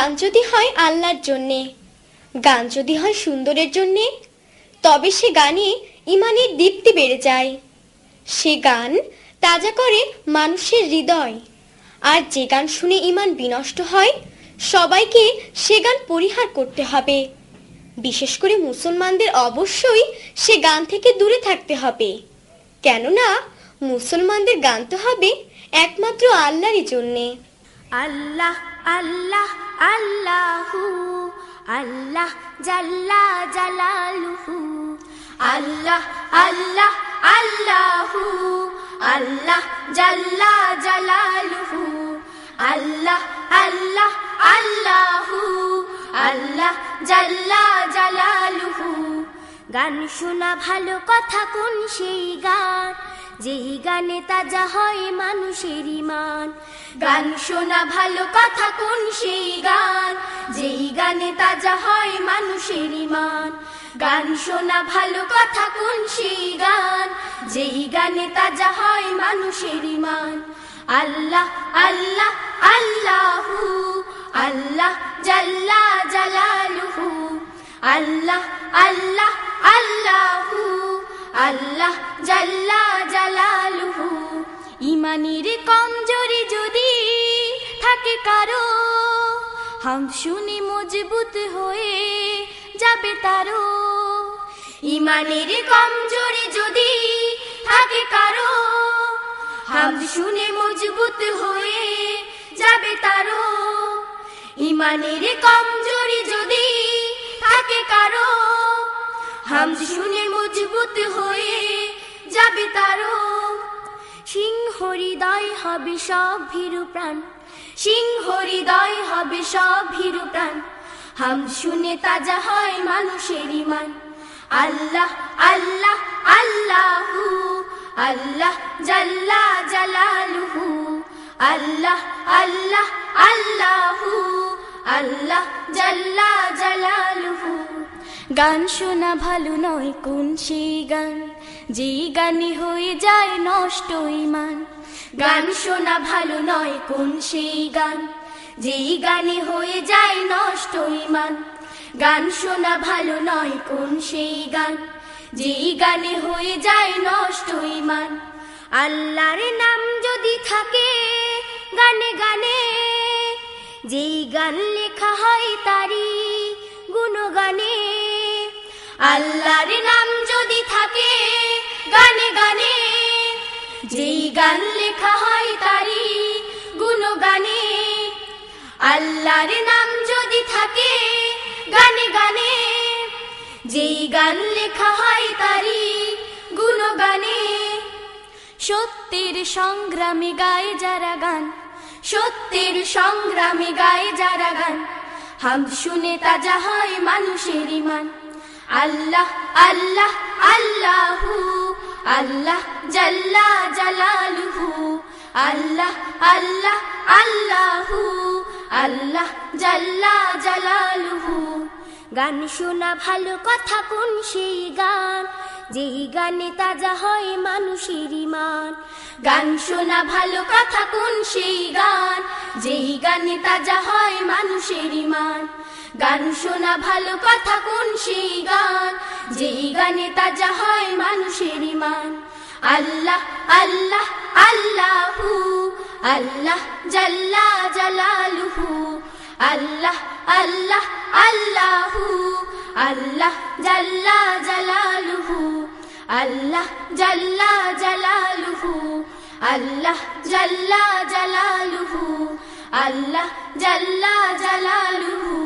গান যদি হয় আল্লাহর জন্যে, গান যদি হয় সুন্দরের জন্যে, তবে সে গানে ইমানের দীপ্তি বেড়ে যায়। সে গান তাজা করে মানুষের হৃদয়। আর যে গান শুনে ইমান বিনষ্ট হয়, সবাইকে সে গান পরিহার করতে হবে। বিশেষ করে মুসলমানদের অবশ্যই সে গান থেকে দূরে থাকতে হবে। কেননা মুসলমানদের গান তো হবে একমাত্র আল্লাহরই জন্যে। আল্লাহ আল্লাহ আল্লাহু আল্লাহ জাল্লা জালালুহু, আল্লাহ আল্লাহ আল্লাহু আল্লাহ জাল্লা জালালুহু, আল্লাহ আল্লাহ আল্লাহু আল্লাহ জাল্লা জালালুহু। গান শোনা ভালো কথা কোন সেই গান, যেই গানে তাজা হয় মানুষের ঈমান। গান শোনা ভালো কথা কোন সেই গান, যেই গানে তাজা হয় মানুষের ঈমান। গান শোনা ভালো কথা কোন সেই গান, যেই গানে তাজা হয় মানুষের ঈমান। আল্লাহ আল্লাহ আল্লাহু আল্লাহ জাল্লা জালালুহু, আল্লাহ আল্লাহ আল্লাহু আল্লাহ জাল্লা জালালুহু। ইমানের কমজোরি যদি থাকে কারো, হাম শুনে মজবুত হয়ে যাবে তারো। ইমানের কমজোরি যদি থাকে কারো, হাম শুনে মজবুত হয়ে যাবে তারো। ইমানের কমজোরি যদি থাকে কারো, হাম শুনে মজবুত হয়ে যাবে তারো। সিংহ হৃদয় হবে সব ভীরু প্রাণ, সিংহ হৃদয় হবে সব ভীরু প্রাণ। হাম শুনে তাজা হয় মানুষের ঈমান। আল্লাহ আল্লাহ আল্লাহু আল্লাহ জাল্লা জালালুহু, আল্লাহ আল্লাহ আল্লাহু আল্লাহ জাল্লা জালালুহু। গান শোনা ভালো নয় কোন সেই গান, যেই গানে হয়ে যায় নষ্ট ঈমান। গান শোনা ভালো নয় কোন সেই গান, যেই গানে হয়ে যায় নষ্ট ঈমান। গান শোনা ভালো নয় কোন সেই গান, যেই গানে হয়ে যায় নষ্ট ঈমান। আল্লাহর নাম যদি থাকে গানে গানে, যেই গান লেখা হয় তারি গুণগানে। আল্লাহর নাম যদি থাকে গানে গানে, যেই গান লেখা হয় তারি গুণগানে। আল্লাহর নাম যদি থাকে গানে গানে, যেই গান লেখা হয় তারি গুণগানে। সত্যের সংগ্রামে গায় যারা গান, সত্যের সংগ্রামে গায় যারা গান। হাম শুনে তাজা হয় মানুষের ঈমান। আল্লাহ আল্লাহ আল্লাহু আল্লাহ জাল্লা জালালুহু, আল্লাহ আল্লাহ আল্লাহু আল্লাহ জাল্লা জালালুহু। গান শোনা ভালো কথা কোন সেই গান, যেই গানে তাজা হয় মানুষের ঈমান। গান শোনা ভালো কথা কোন সেই গান, যেই গানে তাজা হয় মানুষের ঈমান। গান শোনা ভালো কথা কোন সেই গান, যেই গানে তাজা হয় মানুষের ঈমান। আল্লাহ আল্লাহ আল্লাহু আল্লাহ জাল্লা জালালুহু, আল্লাহ আল্লাহ আল্লাহু আল্লাহ জাল্লা জালালুহু, আল্লাহ জাল্লা জালালুহু, আল্লাহ জাল্লা জালালুহু, আল্লাহ জাল্লা জালালুহু।